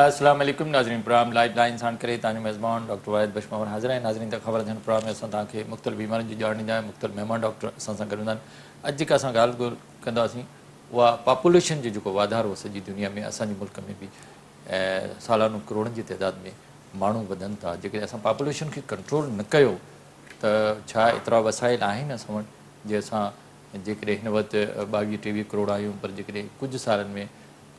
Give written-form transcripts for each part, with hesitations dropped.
अस्सलाम वालेकुम नाज़रीन। प्रोग्राम लाइव लाइन सां करे तव्हांजो मेज़बान डॉक्टर वाहिद बशमावर हाज़िर आहिनि। नाज़रीन, त ख़बर थियनि प्रोग्राम में असां तव्हांखे मुख़्तलिफ़ बीमारियुनि जी ॼाण ॾींदा आहियूं। मुख़्तलिफ़ महिमान डॉक्टर असां सां गॾु हूंदा आहिनि। अॼु जेका असां ॻाल्हि कंदासीं उहा पॉपुलेशन जो जेको वाधारो सॼी दुनिया में, असांजे मुल्क में बि सालानो करोड़नि जी तइदाद में माण्हू वधनि था। जेकॾहिं असां पॉपुलेशन खे कंट्रोल न कयो त छा एतिरा वसाइल आहिनि असां वटि जे असां जेकॾहिं हिन वक़्तु 22-23 करोड़ आहियूं, पर जेकॾहिं कुझु सालनि में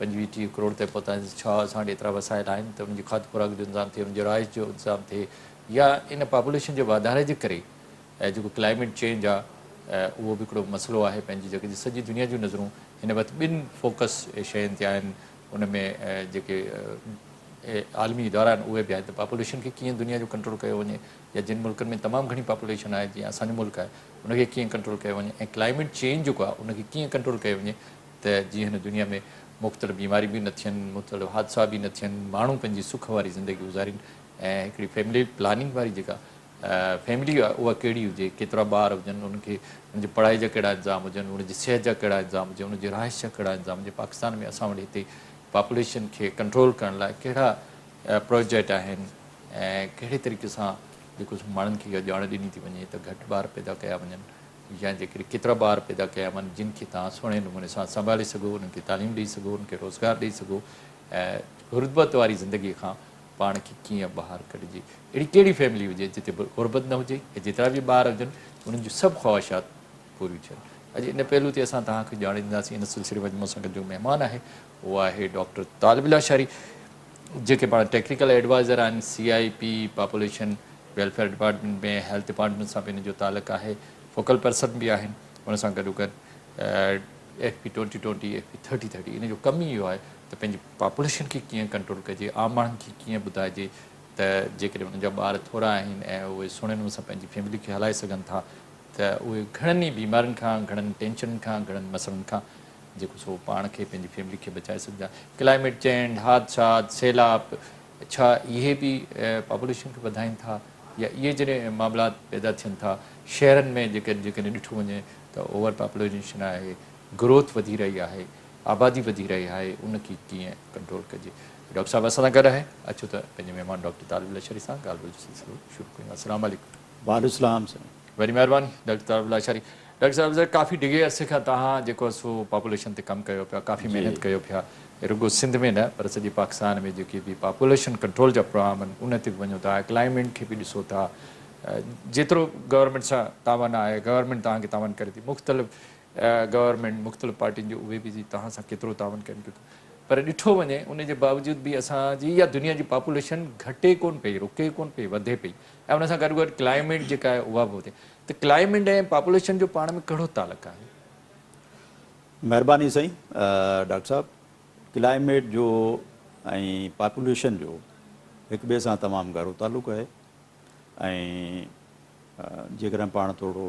25-30 करोड़ ते पहुता छा असां वटि एतिरा वसाइल आहिनि त उनजी खाद खुराक जो इंतज़ाम थिए, उनजे रहाइश जो इंतज़ाम थिए, या इन पॉपुलेशन जे वाधारे जे करे जेको क्लाइमेट चेंज आहे उहो बि हिकिड़ो मसइलो आहे। पंहिंजी जेके सॼी दुनिया जूं नज़रूं हिन वक़्तु ॿिनि फोकस शयुनि ते आहिनि। उन में जेके आलमी इदारा आहिनि उहे बि आहिनि त पॉपुलेशन खे कीअं दुनिया जो कंट्रोल कयो वञे, या जिन मुल्कनि में तमामु घणी पॉपुलेशन आहे जीअं असांजो मुल्क आहे उनखे कीअं कंट्रोल कयो वञे, ऐं क्लाइमेट चेंज जेको आहे उनखे कीअं कंट्रोल कयो वञे त जीअं हिन दुनिया में मुख़्तलिफ़ बीमारी बि न थियनि, मुख़्तलिफ़ हादसा बि न थियनि, माण्हू पंहिंजी सुख वारी ज़िंदगी गुज़ारीनि। ऐं हिकिड़ी फैमिली प्लानिंग वारी जेका फैमिली आहे उहा कहिड़ी हुजे, केतिरा ॿार हुजनि, उनखे उनजी पढ़ाई जा कहिड़ा इंतज़ाम हुजनि, उनजी सिहत जा कहिड़ा इंतज़ाम हुजनि, उनजी रहाइश जा कहिड़ा इंतज़ाम हुजे। पाकिस्तान में असां वटि हिते पॉपुलेशन खे कंट्रोल करण लाइ कहिड़ा प्रोजेक्ट आहिनि ऐं कहिड़े तरीक़े सां जेको माण्हुनि खे इहा ॼाण ॾिनी थी वञे त घटि ॿार पैदा कया वञनि, या जेकॾहिं केतिरा ॿार पैदा कया वञनि जिन खे तव्हां सुहिणे नमूने सां संभाले सघो, उन्हनि खे तालीम ॾेई सघो, उन्हनि खे रोज़गारु ॾेई सघो, ऐं गुरबत वारी ज़िंदगीअ खां पाण खे कीअं ॿाहिरि कढिजे। अहिड़ी कहिड़ी फैमिली हुजे जिते गुरबत न हुजे ऐं जेतिरा बि ॿार हुजनि उन्हनि जूं सभु ख़्वाहिशात पूरियूं थियनि। अॼु इन पहलू ते असां तव्हांखे ॼाण ॾींदासीं। इन सिलसिले में मूं सां गॾु जो महिमान आहे उहो आहे डॉक्टर तालिबुल्लाह शारी, जेके पाण टेक्निकल एडवाइज़र आहिनि CIP पॉपुलेशन वेलफेयर डिपार्टमेंट में, हेल्थ डिपार्टमेंट सां बि हिन जो तालुक़ु आहे, फोकल पर्सन बि आहिनि। उन सां गॾो गॾु FP 2020 FP 3030 इन जो कमु ई इहो आहे त पंहिंजी पॉपुलेशन खे कीअं कंट्रोल कजे, आम माण्हुनि खे कीअं ॿुधाइजे त जेकॾहिं उन्हनि जा ॿार थोरा आहिनि ऐं उहे सुहिणे नमूने सां पंहिंजी फैमिली खे हलाए सघनि था त उहे घणनि ई बीमारियुनि खां, घणनि टेंशननि खां, घणनि मसइलनि खां जेको सो पाण खे पंहिंजी फैमिली खे बचाए सघंदा। क्लाइमेट चेंज, हादसात, सैलाब, छा इहे बि पॉपुलेशन खे वधाइनि था, या इहे जॾहिं मामलात पैदा थियनि था शहरनि में जेकॾहिं ॾिठो वञे त ओवर पॉपुलेशन आहे, ग्रोथ वधी रही आहे, आबादी वधी रही आहे, उनखे कीअं कंट्रोल कजे। डॉक्टर साहिबु असां सां गॾु आहे। अचो त पंहिंजे महिमान डॉक्टर तालिबुल्लाह शारी सां ॻाल्हि ॿोल जो सिलसिलो शुरू कयूं। अस्सलाम वालेकुम। वालेकुम सलाम। वरी महिरबानी डॉक्टर तालिबुल्लाह शारी। डॉक्टर साहिबु सर, काफ़ी डिघे अरसे खां तव्हां जेको आहे सो पॉपुलेशन ते कमु कयो पिया, काफ़ी महिनत कयो पिया, रुगो सिंध में न पर सॼे पाकिस्तान में जेके बि पॉपुलेशन कंट्रोल जा प्रोग्राम आहिनि उन ते बि वञो था, क्लाइमेट खे बि ॾिसो था, जेतिरो गवर्नमेंट सां तावन आहे, गवर्नमेंट तव्हांखे तावन करे थी, मुख़्तलिफ़ गवर्नमेंट मुख़्तलिफ़ पार्टियुनि जो उहे बि तव्हां सां केतिरो तावन कनि पियो, पर ॾिठो वञे उनजे बावजूदि बि असांजी इहा दुनिया जी पॉपुलेशन घटे कोन पई, रुके कोन पई, वधे पई, ऐं उन सां गॾु गॾु क्लाइमेट जेका आहे उहा बि वधे। त क्लाइमेट ऐं पॉपुलेशन जो पाण में कहिड़ो तालुक़ु आहे? महिरबानी साईं। डॉक्टर साहब, क्लाइमेट जो ऐं पॉपुलेशन जो हिक ॿिए सां तमामु ॻाढ़ो तालुक़ु आहे। ऐं जेकॾहिं पाण थोरो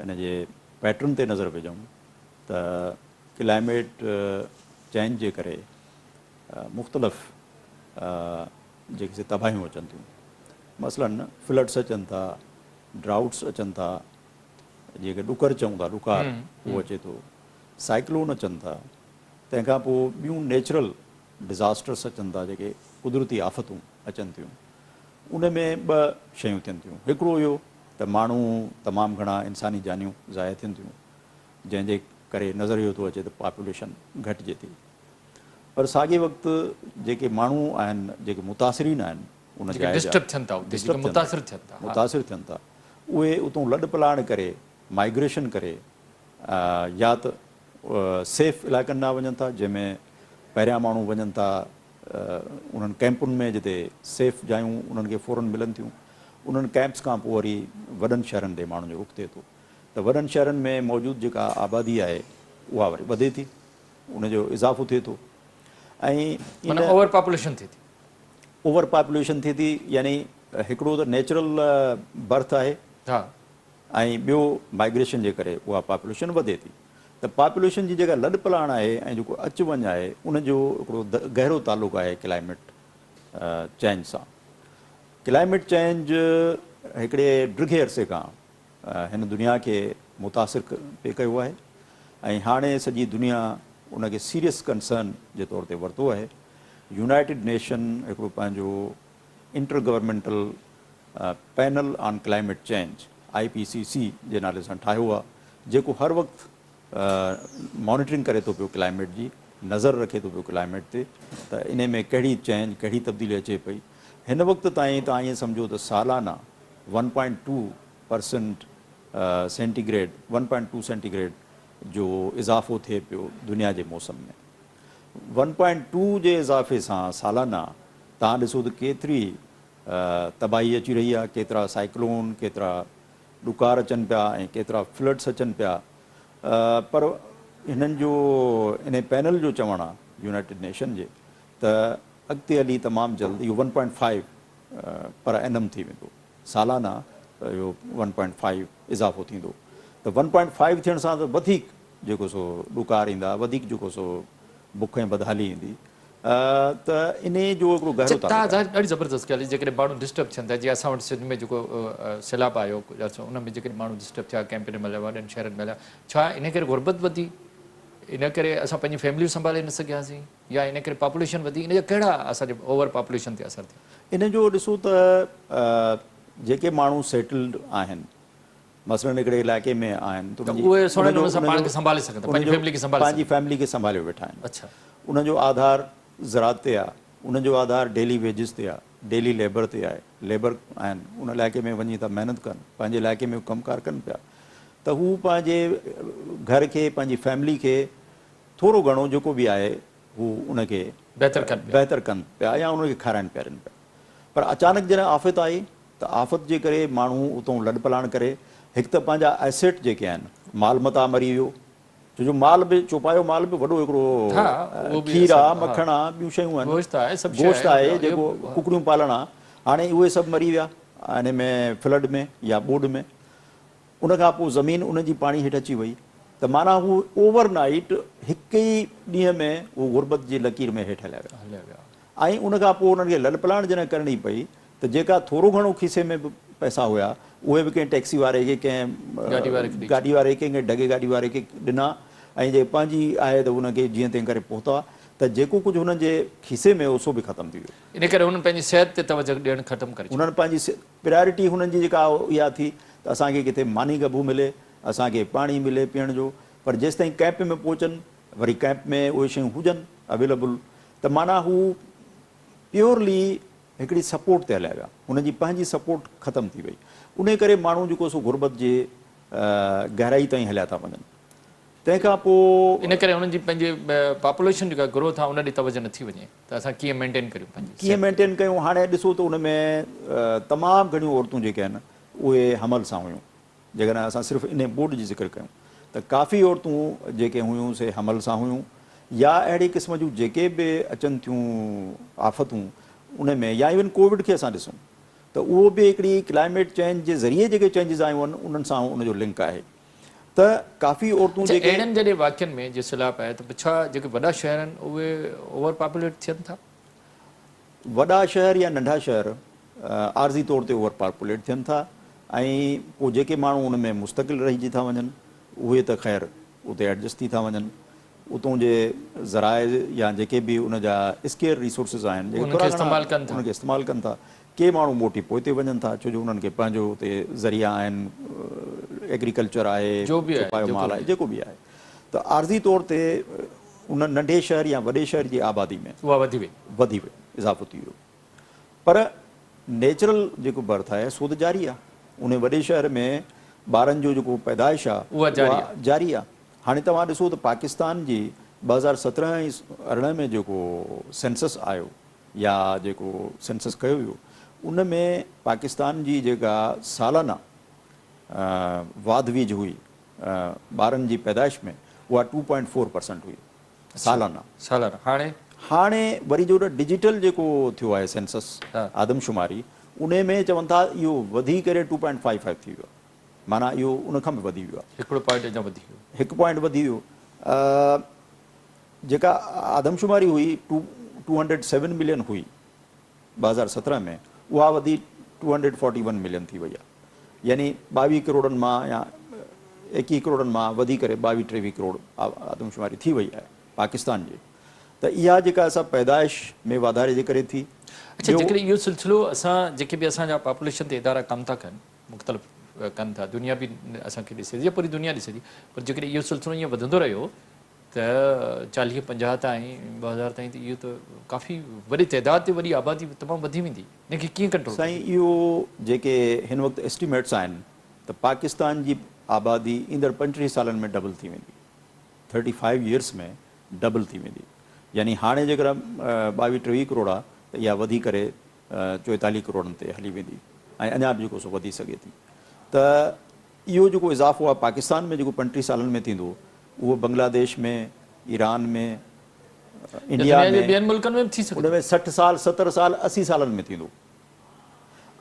इन जे पैटर्न ते नज़र विझूं त क्लाइमेट चेंज जे करे मुख़्तलिफ़ जेके तबाहियूं अचनि थियूं, मसलन फ्लड्स अचनि था, ड्राउट्स अचनि था, जेके ॾुकर चऊं था, ॾुकार उहो अचे थो, साइक्लोन अचनि था, तंहिंखां पोइ ॿियूं नेचुरल डिज़ास्टर्स अचनि था, जेके कुदरती आफ़तूं अचनि थियूं। उन में ॿ शयूं थियनि थियूं। हिकिड़ो इहो त माण्हू तमामु घणा इंसानी जानियूं ज़ाया थियनि थियूं, जंहिंजे करे नज़र इहो थो अचे त पॉपुलेशन घटिजे थी। पर साॻिए वक़्तु जेके माण्हू आहिनि, जेके मुतासिरीन आहिनि, उन मुतासिर थियनि था, उहे उतां लॾ पलाण करे, माइग्रेशन करे, या त सेफ इलाइक़नि ॾांहुं वञनि था, जंहिंमें पहिरियां माण्हू वञनि था उन्हनि कैंपुनि में जिते सेफ जायूं उन्हनि खे फ़ौरन मिलनि थियूं। उन्हनि कैंप्स खां पोइ वरी वॾनि शहरनि ते माण्हुनि जो रुख़ थिए थो, त वॾनि शहरनि में मौजूदु जेका आबादी आहे उहा वरी वधे थी, उनजो इज़ाफ़ो थिए थो, ऐं ओवर पॉपुलेशन थिए थी। ओवर पॉपुलेशन थिए थी, यानी हिकिड़ो त नेचुरल बर्थ आहे, ऐं ॿियो माइग्रेशन जे करे उहा पॉपुलेशन वधे थी। त पॉपुलेशन जी जेका लॾ पलाण आहे ऐं जेको अचु वञु आहे उनजो हिकिड़ो गहरो तालुक़ु आहे क्लाइमेट चेंज सां। क्लाइमेट चेंज हिकिड़े ॾिघे अरसे खां हिन दुनिया खे मुतासिर पे कयो आहे, ऐं हाणे सॼी दुनिया उनखे सीरियस कंसर्न जे तौर ते वरितो आहे। यूनाइटेड नेशन हिकिड़ो पंहिंजो inter governmental panel on climate change IPCC जे नाले सां ठाहियो आहे, जेको हर वक़्तु मॉनिटरिंग करे थो पियो क्लाइमेट जी, नज़र रखे थो पियो क्लाइमेट ते, त इन में कहिड़ी चेंज कहिड़ी तब्दीली अचे पई। हिन वक़्तु ताईं तव्हां ईअं सम्झो त सालाना 1.2% सेंटीग्रेड 1.2 सेंटीग्रेड जो इज़ाफ़ो थिए पियो दुनिया जे मौसम में। 1.2 जे इज़ाफ़े सां सालाना तव्हां ॾिसो त केतिरी तबाही अची रही आहे, केतिरा साइक्लोन, केतिरा ॾुकार अचनि पिया ऐं केतिरा फ्लड्स अचनि पिया। पर हिननि जो इन पैनल जो चवणु आहे यूनाइटेड नेशन जे त अॻिते हली तमामु जल्द इहो 1.5 पर एनम थी वेंदो, सालाना इहो 1.5 इज़ाफ़ो थींदो। त 1.5 थियण सां त वधीक जेको सो ॾुकार ईंदा, वधीक जेको सो बुख ऐं बदहाली ईंदी। त इन जो हिकिड़ो गहरो तव्हां ॾाढी ज़बरदस्त ॻाल्हि, जेकॾहिं माण्हू डिस्टर्ब थियनि था, जीअं असां वटि सिंध में जेको सैलाब आयो उन में जेकॾहिं माण्हू डिस्टर्ब थिया कैंपिन में वॾनि शहरनि में, छा इन करे गुरबत वधी, इन करे असां पंहिंजी फैमिलियूं संभाले न सघियासीं, या इन करे पॉपुलेशन वधी, इन जा कहिड़ा असांजे ओवर पॉपुलेशन ते असर थियो? इन जो ॾिसो त जेके माण्हू सेटल्ड आहिनि, मसलन हिकिड़े इलाइक़े में आहिनि त उहे पंहिंजी फैमिली खे संभाले वेठा आहिनि। अच्छा, उनजो आधार ज़रात ते आहे, उनजो आधार डेली वेजिस ते आहे, डेली लेबर ते आहे, लेबर आहिनि उन इलाइक़े में वञी था महिनत कनि, पंहिंजे इलाइक़े में कमकार कनि पिया, त हू पंहिंजे घर खे, पंहिंजी फैमिली खे थोरो घणो जेको बि आहे हू उनखे बहितर कनि पिया या उनखे खाराइनि पियारनि पिया। पर अचानक जॾहिं आफ़त आई त आफ़त जे करे माण्हू उतां लॾ पलाण करे, हिकु त पंहिंजा एसेट जेके आहिनि, माल मता मरी वियो, छो जो माल बि चौपायो माल बि वॾो हिकिड़ो खीर आहे, मखण आहे, ॿियूं शयूं आहिनि, गोश्त आहे जेको कुकड़ियूं पालण आहे, हाणे उहे सभु मरी विया हिन में फ्लड में या ॿोॾि में। उनखां पोइ ज़मीन उनजी पाणी हेठि अची वई, त माना हू ओवरनाइट हिकु ई ॾींहं में उहो गुरबत जी लकीर में हेठि हलिया विया। ऐं उनखां पोइ उन्हनि खे लॾ पलाण जॾहिं करणी पई त जेका थोरो घणो खीसे में बि पैसा हुया उहे बि कंहिं टैक्सी वारे खे, कंहिं गाॾी वारे खे, कंहिं ढगे गाॾी वारे खे ॾिना, ऐं जे पंहिंजी आहे त उनखे जीअं तंहिं करे पहुता, त जेको कुझु हुननि जे खीसे में हो सो बि ख़तमु थी वियो। इन करे हुननि पंहिंजी सिहत ते तवजो ॾियणु ख़तमु करे, हुननि पंहिंजी प्रायोरिटी हुननि जी जेका इहा थी त असांखे किथे मानी गबू मिले, असांखे पाणी मिले पीअण जो, पर जेसि ताईं कैंप में पहुचनि, वरी कैंप में उहे शयूं हुजनि अवेलेबल, त माना हू प्योरली हिकिड़ी सपोर्ट ते हलिया विया, हुनजी पंहिंजी सपोर्ट ख़तमु थी वई। उन करे माण्हू जेको सो गुरबत जे गहराई ताईं हलिया था वञनि। तंहिंखां पोइ इन करे हुननि जी पंहिंजी पॉपुलेशन जेका ग्रोथ आहे उन ॾे तवजो नथी वञे, त असां कीअं मेंटेन करियूं, कीअं मेंटेन कयूं। हाणे ॾिसो त उन में तमामु घणियूं औरतूं जेके आहिनि उहे हमल सां हुयूं, जेकॾहिं असां सिर्फ़ु इन बोर्ड जी ज़िक्र कयूं त काफ़ी औरतूं जेके हुयूं से हमल सां हुयूं, या अहिड़े क़िस्म जूं जेके बि अचनि थियूं आफ़तूं उन में, या इवन कोविड खे असां ॾिसूं त उहो बि हिकिड़ी क्लाइमेट चेंज जे ज़रिए जेके चेंजिस आयूं आहिनि उन्हनि सां उनजो लिंक आहे। त काफ़ी औरतूं जेके अहिड़नि जॾहिं वाक्यनि में जे सैलाब आहे त छा जेके वॾा शहर आहिनि उहे ओवर पॉपुलेट थियनि था? वॾा शहर या नंढा शहर आर्ज़ी तौर ते ओवर पॉपुलेट थियनि था, ऐं पोइ जेके माण्हू उन में मुस्तक़िल रहिजी था वञनि उहे त ख़ैर उते एडजस्ट थी था वञनि, उतां जे ज़राए या जेके बि उन जा स्केयर रिसोर्सिस आहिनि जेके उनखे इस्तेमालु कनि था। के माण्हू मोटी पोइ ते वञनि था, छो जो उन्हनि खे पंहिंजो उते ज़रिया आहिनि, एग्रीकल्चर आहे, चौपायो माल आहे, जेको बि आहे। त आर्ज़ी तौर ते उन नंढे शहर या वॾे शहर जी आबादी में उहा वधी वई, इज़ाफ़ो थी वियो। पर नेचुरल जेको बर्थ आहे सो त जारी आहे, उन वॾे शहर में ॿारनि जो जेको पैदाइश आहे उहा जारी आहे। हाणे तव्हां ॾिसो त पाकिस्तान जी 2017 ऐं 2018 में जेको सेंसस आयो या जेको सेंसस कयो वियो, उन में पाकिस्तान जी जेका सालाना वाधवीज हुई ॿारनि जी पैदाइश में, उहा 2.4% हुई सालाना। हाणे वरी जो डिजिटल जेको थियो आहे सेंसस आदमशुमारी, उन में चवनि था इहो वधी करे 2.55 थी वियो, माना इहो उन खां बि वधी वियो आहे, 1 पॉइंट वधी वियो। जेका आदमशुमारी हुई 207 मिलियन हुई 2017 में, उहा वधी 241 मिलियन थी वई आहे, यानी 22 करोड़नि मां या 21 करोड़नि मां वधी करे 22-23 करोड़ आदमशुमारी थी वई आहे पाकिस्तान जी। त इहा जेका असां पैदाइश में वाधारे जे करे थी। अच्छा, जेकॾहिं इहो सिलसिलो असां जेके बि असांजा पॉपुलेशन ते इदारा कमु था कनि, मुख़्तलिफ़ कनि था, दुनिया बि असांखे ॾिसे थी या पूरी दुनिया ॾिसे थी, पर जेकॾहिं इहो सिलसिलो ईअं वधंदो रहियो त 40-50 ताईं 2000 ताईं त इहो त काफ़ी वॾी तइदाद ते वॾी आबादी तमामु वधी वेंदी, इनखे कीअं कंट्रोल? साईं, इहो जेके हिन वक़्तु एस्टिमेट्स आहिनि त पाकिस्तान जी आबादी ईंदड़ 35 सालनि में डबल थी वेंदी, 35 ईयर्स में डबल थी वेंदी। यानी हाणे जेकर 22-23 करोड़ आहे त इहा वधी करे 44 करोड़नि ते हली वेंदी ऐं अञा बि जेको सो वधी सघे थी। त इहो जेको इज़ाफ़ो आहे पाकिस्तान में जेको 35 सालनि में थींदो, उहो बांग्लादेश में, ईरान में, इंडिया में, ॿियनि मुल्कनि में बि थी सघे, उन में 60 साल, 70 साल, 80 सालनि में थींदो।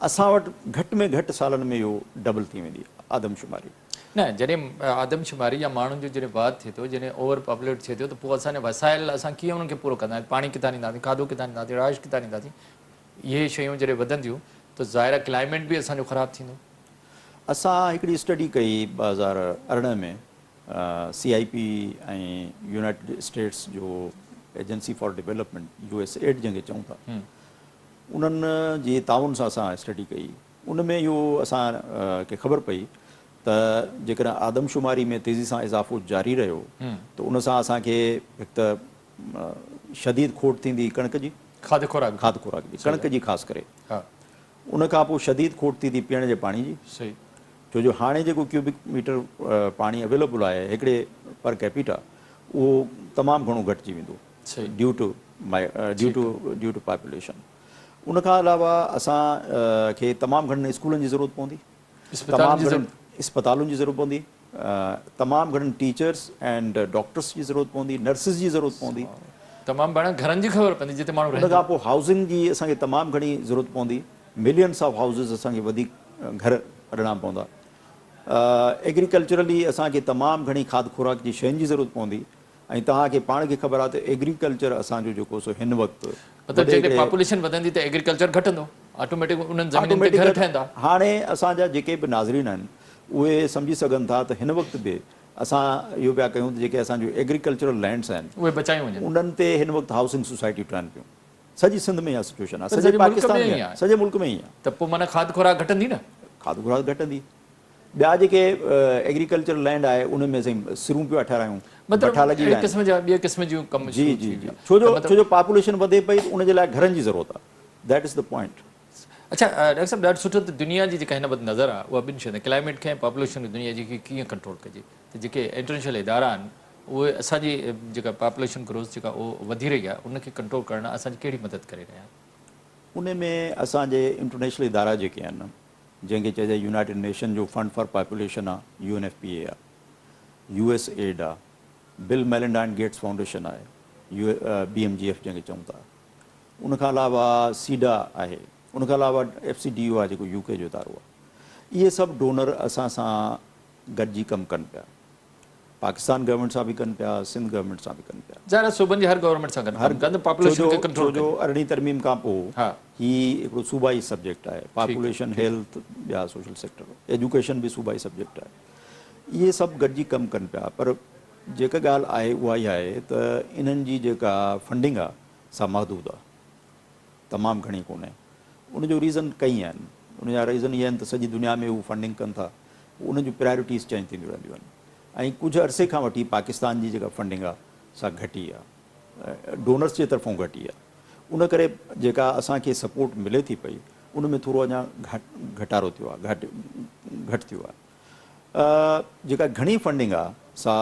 असां वटि घटि में घटि सालनि में इहो डबल थी वेंदी आदमशुमारी। न, जॾहिं आदमशुमारी या माण्हुनि जो जॾहिं वाध थिए थो, जॾहिं ओवर पॉपुलेट थिए थो, त पोइ असांजा वसाइल असां कीअं उन्हनि खे पूरो कंदा आहियूं? पाणी किथां ॾींदासीं, खाधो किथां ॾींदासीं, राइश किथां ॾींदासीं? इहे शयूं जॾहिं वधंदियूं त ज़ाहिर क्लाइमेट बि असांजो ख़राबु थींदो। असां हिकिड़ी स्टडी कई 2018 में, CIP ऐं यूनाइटेड स्टेट्स जो एजेंसी फॉर डेवलपमेंट, USAID जंहिंखे चऊं था, उन्हनि जी ताउन सां असां स्टडी कई। उन में इहो असां खे ख़बर पई त जेकॾहिं आदमशुमारी में तेज़ी सां इज़ाफ़ो जारी रहियो त उन सां असांखे हिकु त शदीद खोट थींदी कणिक जी, खाद खुराक जी, कणिक जी ख़ासि करे। उन खां पोइ शदीद खोट थींदी पीअण जे पाणी जी। सही। छो जो हाणे जेको क्यूबिक मीटर पाणी अवेलेबल आहे हिकिड़े पर कैपिटा, उहो तमामु घणो घटिजी वेंदो ड्यू टू पॉपुलेशन। उन खां अलावा असांखे तमामु घणनि स्कूलनि जी ज़रूरत पवंदी, तमामु घणनि अस्पतालुनि जी ज़रूरत पवंदी, तमामु घणनि टीचर्स एंड डॉक्टर्स जी ज़रूरत पवंदी, नर्सिस जी ज़रूरत पवंदी, तमामु घणनि घरनि जी ख़बर पवंदी जिते माण्हू। उन खां पोइ हाउसिंग जी असांखे तमामु घणी ज़रूरत पवंदी, मिलियंस ऑफ हाउसिस असांखे वधीक घर कढणा पवंदा। एग्रीकल्चरली असांखे तमामु घणी खाद खुराक जी शयुनि जी ज़रूरत पवंदी। ऐं तव्हांखे पाण खे ख़बर आहे त एग्रीकल्चर असांजो जेको सो हिन वक़्तु मतिलबु जेकॾहिं पॉपुलेशन वधंदी त एग्रीकल्चर घटंदो, ऑटोमेटिक उन्हनि ज़मीनुनि ते घर ठहंदा। हाणे असांजा जेके बि नाज़रीन आहिनि उहे सम्झी सघनि था त हिन वक़्तु बि असां इहो पिया कयूं त जेके असांजो एग्रीकल्चरल लैंड्स आहिनि उहे बचायूं वञनि, उन्हनि ते हिन वक़्तु हाउसिंग सोसाइटियूं ठहनि पियूं। सॼी सिंध में इहा सिचुएशन आहे, सॼे पाकिस्तान में आहे, सॼे मुल्क में ई आहे। त पोइ माना खाद खुराक घटंदी न? खाद खुराक घटंदी। ॿिया जेके एग्रीकल्चर लैंड आहे उन में साईं सिरूं पिया ठारायूं, ॿिए क़िस्म जूं कम। जी जी जी, छो जो पॉपुलेशन वधे पई त उनजे लाइ घरनि जी ज़रूरत आहे। That is the point. अच्छा डॉक्टर साहब, ॾाढो सुठो। त दुनिया जी जेका हिन वक़्तु नज़र आहे उहा ॿिनि शयुनि, क्लाइमेट खे ऐं पॉपुलेशन दुनिया जी कीअं कंट्रोल कजे, त जेके इंटरनेशनल इदारा आहिनि उहे असांजी जेका पॉपुलेशन ग्रोथ जेका उहो वधी रही आहे उनखे कंट्रोल करण असांजी कहिड़ी मदद करे रहिया आहिनि? उन में असांजे इंटरनेशनल इदारा जेके आहिनि, जंहिंखे चइजे यूनाइटेड नेशन जो फंड फॉर पॉपुलेशन आहे, UNFPA आहे, USAID आहे, Bill Melinda and Gates foundation आहे, BMGF जंहिंखे चऊं था, उनखां अलावा सीडा आहे, उनखां अलावा FCDO आहे जेको UK जो इदारो आहे। इहे सभु डोनर असां सां गॾिजी कमु कनि पिया, पाकिस्तान गवर्नमेंट सां बि कनि पिया, सिंध गवर्नमेंट सां बि कनि पिया। ज़ाहिर सूबनि जी हर गवर्नमेंट सां गॾु पॉपुलेशन खे कंट्रोल। जो 18वीं तरमीम खां पोइ हीउ हिकिड़ो सूबाई सब्जेक्ट आहे, पॉपुलेशन, हेल्थ, ॿिया सोशल सेक्टर, एजुकेशन बि सूबाई सब्जेक्ट आहे। इहे सभु गॾिजी कमु कनि पिया। पर जेका ॻाल्हि आहे उहा इहा आहे त इन्हनि जी जेका फंडिंग आहे सा महदूद आहे, तमामु घणी कोन्हे। उनजो रीज़न कई आहिनि। उनजा रीज़न इहे आहिनि त सॼी दुनिया में हू फंडिंग कनि था, उन जूं प्रायोरिटीज़ चेंज थींदियूं रहंदियूं आहिनि। ऐं कुझु अरसे खां वठी पाकिस्तान जी जेका फंडिंग आहे सा घटी आहे, डोनर्स जे तरफ़ां घटी आहे। उन करे जेका असांखे सपोर्ट मिले थी पई उन में थोरो अञा घटारो थियो आहे, घटि थियो आहे। जेका घणी फंडिंग आहे सा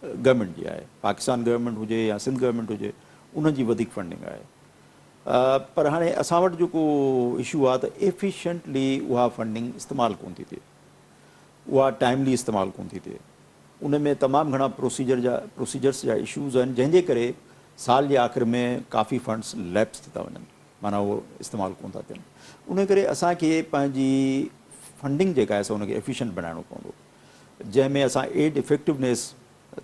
गवर्नमेंट जी आहे, पाकिस्तान गवर्नमेंट हुजे या सिंध गवर्नमेंट हुजे, उनजी वधीक फंडिंग आहे। पर हाणे असां वटि जेको इशू आहे त एफिशिएंटली उहा फंडिंग इस्तेमालु कोन थी थिए, उहा टाइमली इस्तेमालु कोन थी थिए। उन में तमामु घणा प्रोसीजर्स जा इशूज़ आहिनि, जंहिंजे करे साल जे आख़िर में काफ़ी फंड्स लैप्स थी था वञनि, माना उहो इस्तेमालु कोन था थियनि। उन करे असांखे पंहिंजी फंडिंग जेका आहे उनखे एफिशिएंट बणाइणो पवंदो, जंहिंमें असां एड इफेक्टिवनेस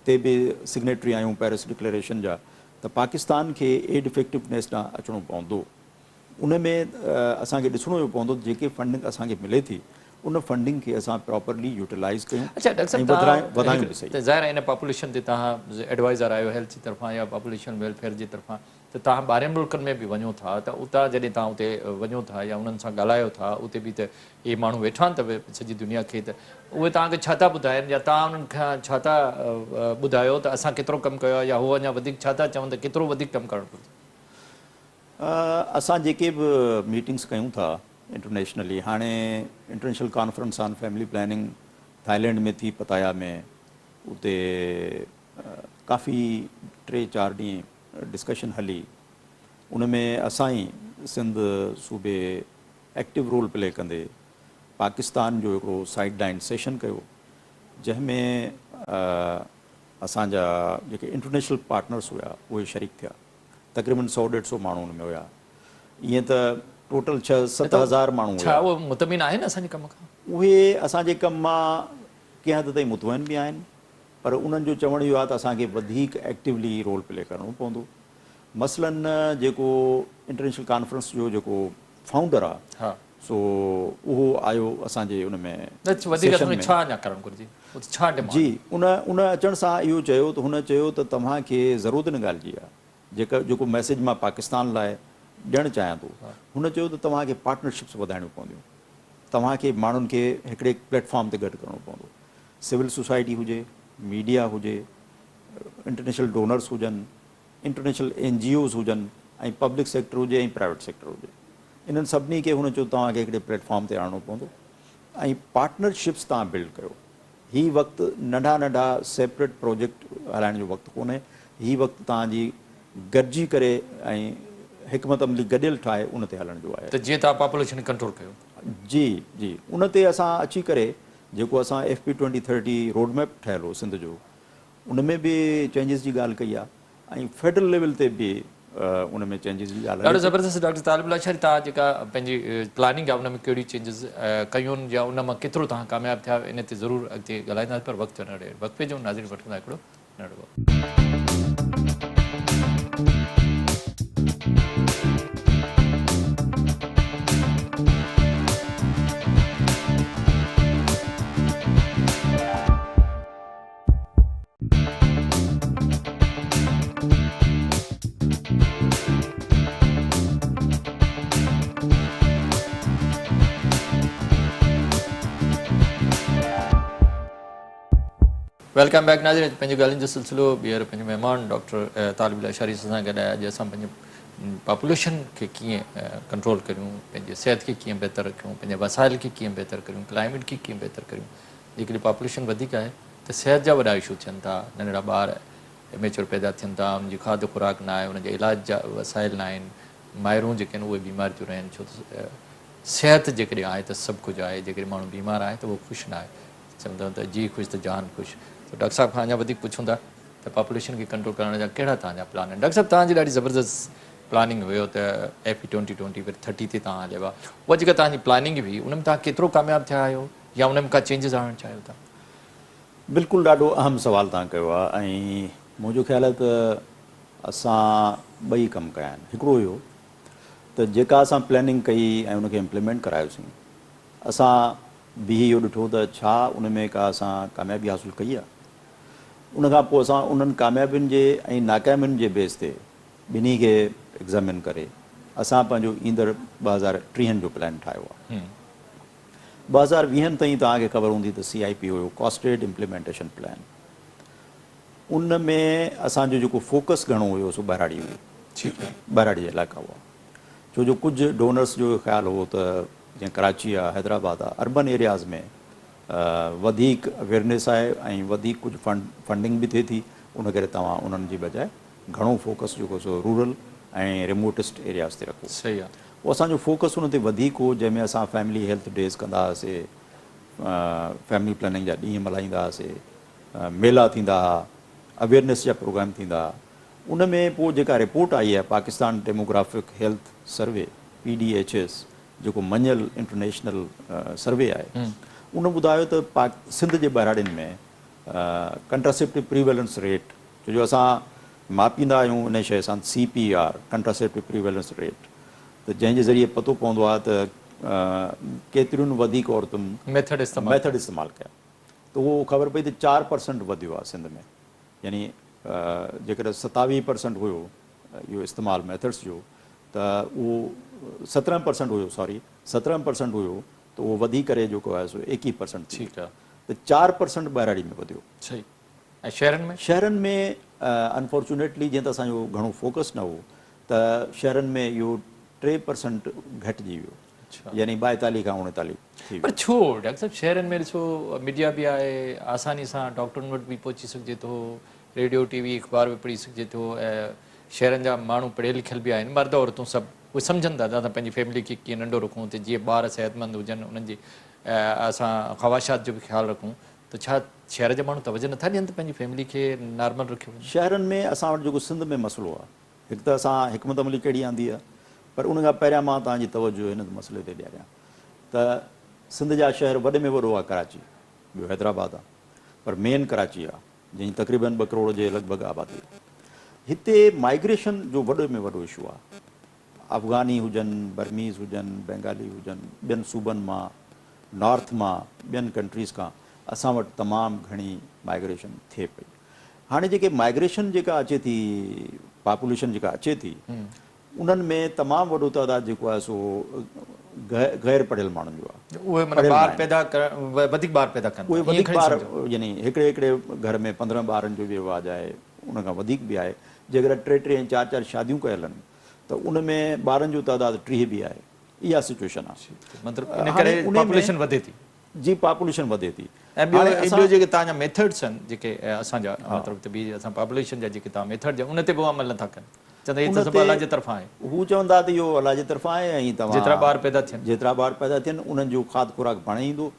ते बि सिग्नेटरी आहियूं पेरिस डिक्लेरेशन जा, त पाकिस्तान खे एड इफेक्टिवनेस ॾांहुं अचिणो पवंदो। उन में असांखे ॾिसणो पवंदो जेके फंडिंग असांखे मिले थी उन फंडिंग खे असां प्रॉपरली यूटिलाइज़ कयूं अच्छा डॉक्टर ऐं साहब वधायूं बि सही। त ज़ाहिर आहे इन पॉपुलेशन ते तव्हां एडवाइज़र आहियो हेल्थ जी तरफ़ां या पॉपुलेशन वेलफेयर जी तरफ़ां, त तव्हां ॿाहिरनि मुल्कनि में बि वञो था, त उतां जॾहिं तव्हां उते वञो था या उन्हनि सां ॻाल्हायो था, उते बि त इहे माण्हू वेठा आहिनि त सॼी दुनिया खे, त उहे तव्हांखे छा था ॿुधाइनि या तव्हां उन्हनि खां छा था ॿुधायो त असां केतिरो कमु कयो आहे, या उहो अञा वधीक छा था चवनि त केतिरो वधीक कमु करणु घुरिजे? असां जेके बि मीटिंग्स कयूं था इंटरनेशनली, हाणे international conference on family planning Thailand में थी पताया में, उते काफ़ी 3-4 ॾींहं डिस्कशन हली। उन में असां ई सिंध सूबे एक्टिव रोल प्ले कंदे पाकिस्तान जो हिकिड़ो साइड लाइन सेशन कयो, जंहिंमें असांजा जेके इंटरनेशनल पार्टनर्स हुआ उहे शरीक थिया। तक़रीबन 100-150 माण्हू हुन में हुया। ईअं त टोटल 6-7 हज़ार माण्हू छा हुया। उहो मुतमिन आहिनि असांजे कम खां? उहे असांजे कम मां कंहिं हद ताईं मुतमइन बि आहिनि, पर उन्हनि जो चवणु इहो आहे त असांखे वधीक एक्टिवली रोल प्ले करिणो पवंदो। मसलन जेको इंटरनेशनल कॉन्फ्रेंस जो जेको फाउंडर आहे, हा, सो उहो आयो असांजे उन में वधीक छा अञा करणु घुरिजे, छा डिमांड? जी, उन अचण सां इहो चयो त हुन चयो त तव्हांखे ज़रूरत हिन ॻाल्हि जी आहे, जेको मैसेज मां पाकिस्तान लाइ ॾियणु चाहियां थो, हुन चयो त तव्हांखे पार्टनरशिप्स वधाइणियूं पवंदियूं, तव्हांखे माण्हुनि खे हिकिड़े प्लेटफॉर्म ते गॾु करिणो पवंदो। सिविल सोसाइटी हुजे, मीडिया हुजे, इंटरनेशनल डोनर्स हुजनि, इंटरनेशनल NGOs हुजनि, ऐं पब्लिक सेक्टर हुजे ऐं प्राइवेट सेक्टर हुजे, इन्हनि सभिनी खे हुन चयो तव्हांखे हिकिड़े प्लेटफॉर्म ते आणणो पवंदो ऐं पार्टनरशिप्स तव्हां बिल्ड कयो। हीउ वक़्तु नंढा नंढा सेपरेट प्रोजेक्ट हलाइण जो वक़्तु कोन्हे, हीउ वक़्तु तव्हांजी गॾिजी करे ऐं हिकमत अमली गॾियल ठाहे उन ते हलण जो आहे। त जीअं तव्हां पॉपुलेशन कंट्रोल कयो? जी जी, उन ते असां अची करे जेको असां FP 2030 रोड मैप ठहियलु हो सिंध जो, उन में बि चेंजिस जी ॻाल्हि कई आहे ऐं फेडरल लेवल ते बि उन में चेंजिस जी ॻाल्हि ॾाढो ज़बरदस्त। डॉक्टर तालिबुल्लाह अशरी, तव्हां जेका पंहिंजी प्लानिंग आहे उन में कहिड़ी चेंजिस कयूं आहिनि या उन मां केतिरो तव्हां कामयाबु थिया, इन ते ज़रूरु अॻिते ॻाल्हाईंदासीं, पर वक़्तु न ॾे। वक़्ते जो नाज़रीन वठंदा हिकिड़ो नंढो। वेलकम बैक नाज़रीन। पंहिंजी ॻाल्हियुनि जो सिलसिलो ॿीहर पंहिंजे महिमान डॉक्टर तालिबुल्लाह अशरी सां गॾु आहे। अॼु असां पंहिंजे पॉपुलेशन खे कीअं कंट्रोल करियूं, पंहिंजे सिहत खे कीअं बहितर रखियूं, पंहिंजे वसाइल खे कीअं बहितर करियूं, क्लाइमेट खे कीअं बहितर करियूं। जेकॾहिं पॉपुलेशन वधीक आहे त सिहत जा वॾा इशू थियनि था, नंढड़ा ॿार इमेच्योर पैदा थियनि था, उनजी खाध खुराक न आहे, उनजे इलाज जा वसाइल न आहिनि, माइरूं जेके आहिनि उहे बीमार थियूं रहनि। छो त सिहत जेकॾहिं आहे त सभु कुझु आहे, जेकॾहिं माण्हू बीमार आहे त उहो ख़ुशि न आहे। चवंदा त जी ख़ुशि त जान ख़ुशि। त डॉक्टर साहब खां अञा वधीक पुछूं था त पॉपुलेशन खे कंट्रोल करण जा कहिड़ा तव्हांजा प्लान आहिनि? डॉक्टर साहब, तव्हांजी ॾाढी ज़बरदस्त प्लानिंग हुयो त FP 2020 ते तव्हां हलिया हुआ। उहा जेका तव्हांजी प्लानिंग हुई उन में तव्हां केतिरो कामयाबु थिया आहियो या उन में का चेंजिस आणणु चाहियो था? बिल्कुलु ॾाढो अहम सुवाल तव्हां कयो आहे ऐं मुंहिंजो ख़्यालु आहे त असां ॿई कमु कया आहिनि। हिकिड़ो इहो त जेका असां प्लैनिंग कई ऐं उनखे इम्प्लीमेंट करायोसीं, असां बि इहो ॾिठो त छा उन में का असां कामयाबी हासिलु कई आहे। उनखां पोइ असां उन्हनि कामयाबियुनि जे ऐं नाकामियुनि जे बेस ते ॿिन्ही खे एग्ज़ामिन करे असां पंहिंजो ईंदड़ 2030 जो प्लान ठाहियो आहे। 2020 ताईं तव्हांखे ख़बर हूंदी त CIP हुयो, कॉस्टेड इम्प्लीमेंटेशन प्लान। उन में असांजो जेको फोकस घणो हुयो सो बहिराड़ी हुई, बहिराड़ी इलाइक़ा हुआ। छो जो कुझु डोनर्स जो ख़्यालु हो त जीअं कराची आहे, हैदराबाद आहे, अर्बन एरियाज़ में वधीक अवेयरनेस आहे ऐं वधीक कुझु फंडिंग बि थिए थी, उन करे तव्हां उन्हनि जी बजाए घणो फोकस जेको सो रूरल ऐं रिमोटेस्ट एरियाज़ ते रखो। सही आहे। उहो असांजो फोकस उन ते वधीक हो, जंहिंमें असां फैमिली हेल्थ डेज़ कंदा हुआसीं, फैमिली प्लानिंग जा ॾींहं मल्हाईंदा हुआसीं, मेला थींदा हुआ, अवेयरनेस जा प्रोग्राम थींदा हुआ। उन में पोइ जेका रिपोर्ट आई आहे Pakistan demographic health survey PDHS, जेको मञियल इंटरनेशनल सर्वे आहे, उन ॿुधायो त सिंध जे बहिराड़ियुनि में कंट्रासेप्टिव प्रीवेलेंस रेट, छो जो असां मापींदा आहियूं इन शइ सां CPR कंट्रासेप्टिव प्रीवेलेंस रेट, त जंहिंजे ज़रिए पतो पवंदो आहे त केतिरियुनि वधीक औरतुनि मेथड इस्तेमालु कया त उहो ख़बर पई त 4% वधियो आहे सिंध में, यानी जेकॾहिं 27% हुयो इहो इस्तेमालु मेथड्स जो, त उहो 17% हुयो, सॉरी 17% हुयो, त उहो वधी करे जेको आहे सो 21% ठीकु आहे, त 4% ॿाहिराड़ी में वधियो। सही। ऐं शहरनि में अनफॉर्चुनेटली जीअं त असांजो घणो फोकस न हो, त शहरनि में इहो 3% घटिजी वियो, यानी 42 खां 39 थी पर वियो। छो डॉक्टर साहब शहरनि में ॾिसो मीडिया बि आहे, आसानी सां डॉक्टरनि वटि बि पहुची सघिजे थो, रेडियो टीवी अख़बार बि पढ़ी सघिजे थो, ऐं शहरनि जा माण्हू पढ़ियल लिखियल बि आहिनि, मर्द औरतूं सभु, उहे सम्झनि था दादा पंहिंजी फैमिली खे कीअं नंढो रखूं त जीअं ॿार सेहतमंद हुजनि, उन्हनि जी असां ख़वाहिशात जो बि ख़्यालु रखूं, त छा शहर जा माण्हू तवजो नथा ॾियनि त पंहिंजी फैमिली खे नॉर्मल रखियो वञे? शहरनि में असां वटि जेको सिंध में मसइलो आहे, हिकु त असां हिकमत अमली कहिड़ी आंदी आहे, पर उन खां पहिरियां मां तव्हांजी तवजो हिन मसइले ते ॾियारियां त सिंध जा शहर वॾे में वॾो आहे कराची, ॿियो हैदराबाद आहे, पर मेन कराची आहे जंहिंजी तक़रीबन 2 करोड़ जे लॻभॻि आबादी आहे। हिते माइग्रेशन जो वॾे में वॾो इशू आहे, अफ़गानी हुजनि, बर्मीज़ हुजनि, बंगाली हुजनि, ॿियनि सूबनि मां, नॉर्थ मां, ॿियनि कंट्रीज़ खां असां वटि तमामु घणी माइग्रेशन थिए पई। हाणे जेके माइग्रेशन जेका अचे थी, पॉपुलेशन जेका अचे थी, उन्हनि में तमामु वॾो तइदाद जेको आहे सो गैर पढ़ियल माण्हुनि जो आहे। उहे वधीक ॿार पैदा कनि, उहे वधीक ॿार, यानी हिकिड़े घर में 15 ॿारनि जो बि रिवाजु आहे, उन खां वधीक बि आहे। जेकर 3 ऐं 4 शादियूं कयल आहिनि त उन में ॿारनि जो तइदाद 3 बि आहे। इहा सिचुएशन आहे, मतिलबु इन करे पॉपुलेशन वधे थी। जी, पॉपुलेशन वधे थी। ऐं ॿियो जेके तव्हांजा मेथड्स आहिनि, जेके असांजा मतिलबु त ॿी असां पॉपुलेशन जा जेके तव्हां मेथड जा, उन ते बि अमल नथा कनि, चवंदा इहे त सभु अलाह जे तरफ़ां आहे। हू चवंदा त इहो अलाह जे तरफ़ां आहे, ऐं तव्हां जेतिरा ॿार पैदा थियनि उन्हनि जो खाद खुराक पाण ईंदो,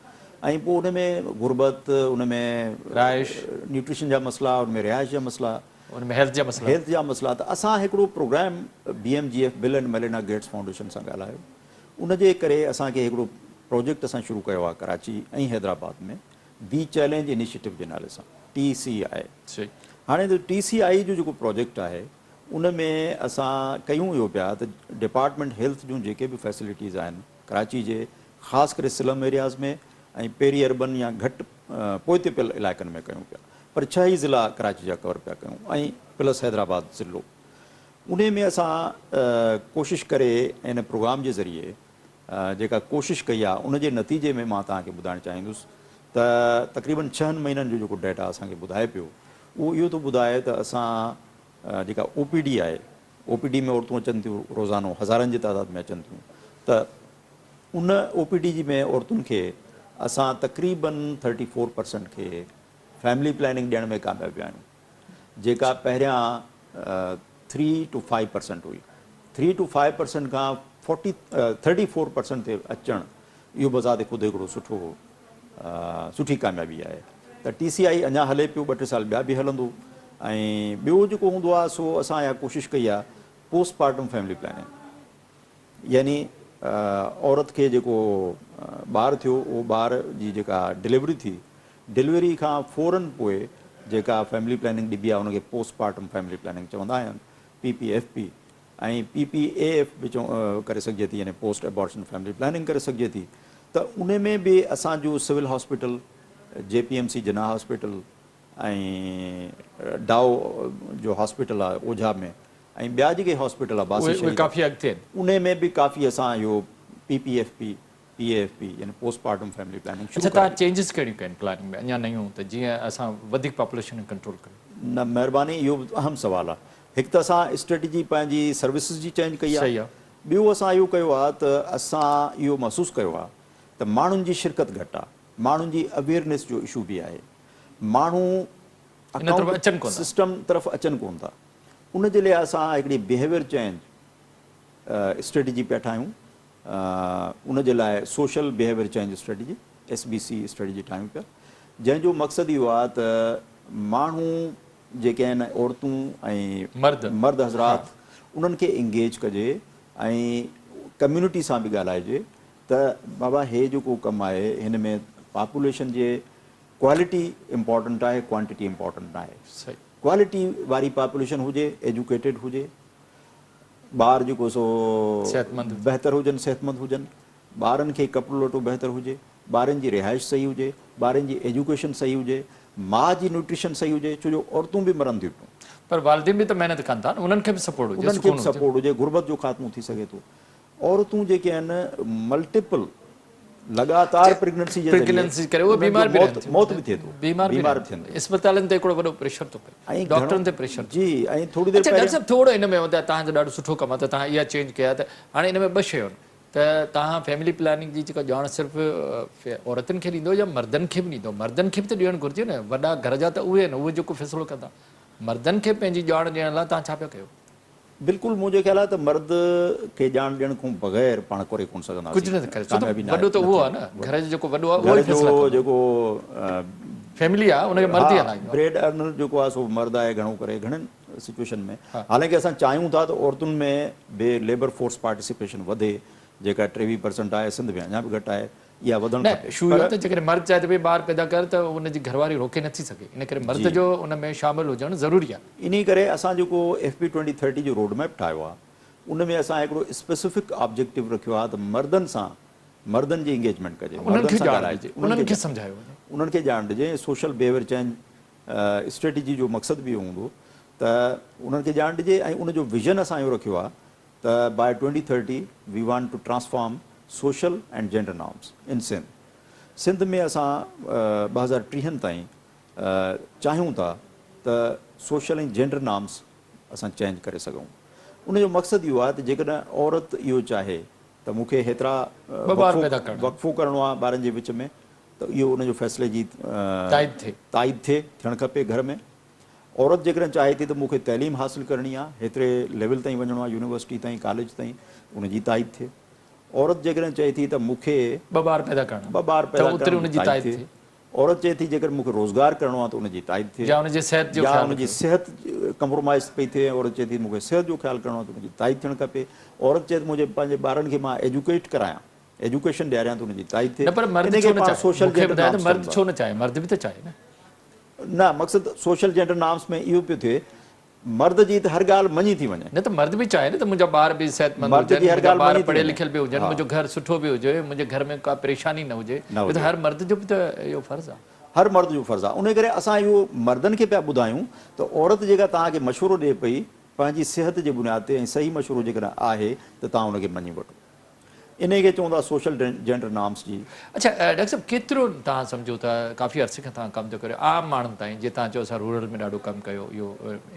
ऐं पोइ उन में गुरबत, उन में न्यूट्रिशन जा मसइला, उन में रिहाइश जा मसइला, उन में हेल्थ जा मसइला। त असां हिकिड़ो program BMGF Bill and Melinda Gates foundation सां ॻाल्हायो, उनजे करे असांखे हिकिड़ो प्रोजेक्ट असां शुरू कयो आहे कराची ऐं हैदराबाद में, बी चैलेंज इनिशिएटिव जे नाले सां, TCI। हाणे त TCI जो जेको प्रोजेक्ट आहे उन में असां कयूं इहो पिया त डिपार्टमेंट हेल्थ जूं जेके बि फैसिलिटीज़ आहिनि कराची जे, ख़ासि करे स्लम एरियाज़ में ऐं पेरी अर्बन या घटि पोइते पियल इलाइक़नि में कयूं पिया, पर 6 ई ज़िला कराची जा कवर पिया कयूं, ऐं प्लस हैदराबाद ज़िलो। उन में असां कोशिशि करे इन प्रोग्राम जे ज़रिए जेका कोशिशि कई आहे, उनजे नतीजे में मां तव्हांखे ॿुधाइणु चाहींदुसि त तक़रीबन 6 महीननि जो जेको डेटा असांखे ॿुधाए पियो, उहो इहो थो ॿुधाए त असां जेका OPD आहे, OPD में औरतूं अचनि थियूं रोज़ानो, हज़ारनि जी तादाद में अचनि थियूं, त उन OPD जी में औरतुनि खे असां तक़रीबन 34% खे फैमिली प्लानिंग ॾियण में कामयाबु आहियूं, जेका पहिरियां 3 to 5% हुई। 3 to 5% खां 34% ते अचणु, इहो बज़ाति ख़ुदि हिकिड़ो सुठी कामयाबी आहे। त TCI अञा हले पियो, 2-3 साल ॿिया बि हलंदो। ऐं ॿियो जेको हूंदो आहे सो असां इहा कोशिशि कई आहे पोस्टमार्टम फैमिली प्लानिंग, यानी औरत खे जेको ॿारु थियो, उहो ॿार जी जेका डिलीवरी थी, डिलीवरी खां फ़ौरन पोइ जेका फैमिली प्लानिंग ॾिबी आहे उनखे पोस्टमार्टम फैमिली प्लानिंग चवंदा आहिनि, PPFP, ऐं PPAF बि करे सघिजे थी, यानी पोस्ट एबॉर्शन फैमिली प्लानिंग करे सघिजे थी। त उन में बि असांजो सिविल हॉस्पिटल, JPMC जिना हॉस्पिटल ऐं डाओ जो हॉस्पिटल आहे ओझा में, ऐं ॿिया जेके हॉस्पिटल आहे बासी काफ़ी अॻिते, उन में बि काफ़ी असां इहो PPFP, PAFP यानी पोस्टमार्टम फैमिली प्लानिंग। अच्छा, तव्हां चेंजिस कहिड़ियूं कयूं प्लानिंग में अञा नयूं, त जीअं असां वधीक पॉपुलेशन कंट्रोल कयूं? न, महिरबानी, इहो अहम सुवालु आहे। हिकु त असां स्ट्रेटजी पंहिंजी सर्विसिस जी चेंज कई आहे, ॿियो असां इहो कयो आहे त असां इहो महसूसु कयो आहे त माण्हुनि जी शिरकत घटि आहे, माण्हुनि जी अवेयरनेस जो इशू बि आहे, माण्हू सिस्टम तरफ़ अचनि कोन था। उन जे लाइ असां हिकिड़ी बिहेवियर चेंज स्ट्रेटजी पिया ठाहियूं, उन जे लाइ social behaviour change strategy SBC strategy ठाहियूं पिया, जंहिंजो मक़सदु इहो आहे त माण्हू जेके आहिनि औरतूं ऐं मर्द हज़रात, उन्हनि खे इंगेज कजे ऐं कम्यूनिटी सां बि ॻाल्हाइजे त बाबा हे जेको कमु आहे हिन में पॉपुलेशन जे क्वालिटी इम्पॉर्टेंट आहे, क्वांटिटी इम्पॉर्टेंट आहे। क्वालिटी वारी पॉपुलेशन हुजे, एजुकेटेड हुजे, ॿार जेको सो बहितर हुजनि, सेहतमंद हुजनि, ॿारनि खे कपिड़ो लटो बहितर हुजे, ॿारनि जी रिहाइश सही हुजे, ॿारनि जी एजुकेशन सही हुजे, माउ जी न्यूट्रिशन सही हुजे, छो जो औरतूं बि मरनि थियूं। पर वालिदिन बि त महिनत कनि था न, उन्हनि खे बि सपोर्ट हुजे, उन्हनि खे बि सपोर्ट हुजे, गुर्बत जो ख़ात्मो थी सघे थो। औरतूं जेके आहिनि मल्टीपल लगातार प्रेगनेंसी जे प्रेगनेंसी करे उहे बीमार बि रहनि थियूं, मौत बि थिए थो, बीमार थियनि थियूं। अस्पतालनि ते हिकिड़ो वॾो प्रेशर थो पए, ऐं डॉक्टरनि ते प्रेशर। जी, ऐं थोरी देरि अच्छा डॉक्टर साहब थोरो हिन में वधा, तव्हांजो ॾाढो सुठो कमु आहे त तव्हां इहा चेंज कया। त हाणे हिन में ॿ शयूं आहिनि त तव्हां फैमिली प्लानिंग जी जेका ॼाण सिर्फ़ु औरतुनि खे ॾींदो या मर्दनि खे बि ॾींदो? मर्दनि खे बि त ॾियणु घुरिजे न, वॾा घर जा त उहे आहिनि, उहे जेको फ़ैसिलो कंदा। मर्दनि खे पंहिंजी ॼाण ॾियण लाइ तव्हां छा पिया कयो? बिल्कुलु मुंहिंजे ख़्याल आहे त मर्द खे ॼाण ॾियण खां बग़ैर पाण करे कोन सघंदासीं। कुझु नथो करे, वॾो त उहो आहे न, घर जो जेको वॾो आहे उहो ई घर जो जेको फैमिली आहे उनखे मर्द ई हलाईंदो। ब्रेड अर्नर जेको आहे सो मर्द आहे घणो करे घणनि सिचुएशन में। हालांकि असां चाहियूं था त औरतुनि में बि लेबर फोर्स पार्टिसिपेशन वधे, जेका 23% आहे, सिंध में अञा बि घटि आहे, इहा वधणु खपे। इशू इहो त जेकॾहिं मर्द चाहे त भई ॿार पैदा कर त उनजी घरवारी रोके नथी सघे, इन करे मर्द जो उन में शामिलु हुजणु ज़रूरी आहे। इन करे असां जेको FP 2030 जो रोड मैप ठाहियो आहे, उन में असां हिकिड़ो स्पेसिफिक ऑब्जेक्टिव रखियो आहे त मर्दनि सां, मर्दनि जी इंगेजमेंट कजे, उन्हनि खे सम्झायो, उन्हनि खे ॼाण ॾिजे। सोशल बिहेवियर चेंज स्ट्रेटेजी जो मक़सदु बि हूंदो त उन्हनि खे ॼाण ॾिजे। ऐं उनजो विज़न असां इहो रखियो आहे त by 2030 we want to transform social and gender norms in Sindh. Sindh में असां 2030 ताईं चाहियूं था त सोशल ऐं जेंडर नॉर्म्स असां चेंज करे सघूं। उनजो मक़सदु इहो आहे त जेकॾहिं औरत इहो चाहे त मूंखे हेतिरा वक़फ़ो करिणो आहे ॿारनि जे विच में, त इहो उनजो फ़ैसिले जी ताईद थियणु खपे घर में। औरत जेकॾहिं चाहे थी त मूंखे तइलीम हासिलु करणी आहे, हेतिरे लेवल ताईं वञिणो आहे, यूनिवर्सिटी ताईं, कॉलेज ताईं, उनजी ताईद थिए। औरत जेकॾहिं चए थी त मूंखे 2 ॿार पैदा करणा थिए। औरत चए थी जेकर मूंखे रोज़गार करिणो आहे त उनजी ताईद थिए, या उनजी सिहत कंप्रोमाइज़ पई थिए। औरत चए थी मूंखे सिहत जो ख़्यालु करिणो आहे त उनजी ताईद थियणु खपे। औरत चए थी मुंहिंजे पंहिंजे ॿारनि खे मां एजुकेट करायां, एजुकेशन ॾियारियां त उनजी ताईद थिए। न मक़सदु सोशल जेंडर नॉर्म्स में इहो पियो थिए, मर्द जी त हर ॻाल्हि मञी थी वञे। न त मर्द बि चाहे न त मुंहिंजा ॿार बि सिहतमंद हुजनि, ॿार पढ़ियल लिखियल बि हुजनि, मुंहिंजो घर सुठो बि हुजे, मुंहिंजे घर में का परेशानी न हुजे, त हर मर्द जो बि त इहो फर्ज़ु आहे। हर मर्द जो फर्ज़ु आहे। उन करे असां इहो मर्दनि खे पिया ॿुधायूं त औरत जेका तव्हांखे मशवरो ॾिए पई पंहिंजी सिहत जे बुनियाद ते, ऐं सही मशवरो जेकॾहिं आहे त तव्हां उनखे मञी वठो। इन खे चवंदा सोशल जेंडर नॉर्म्स जी। अच्छा डॉक्टर साहब, केतिरो तव्हां सम्झो था काफ़ी अरसे खां तव्हां कमु थो करियो आम माण्हुनि ताईं, जीअं तव्हां चयो असां रूरल में ॾाढो कमु कयो, इहो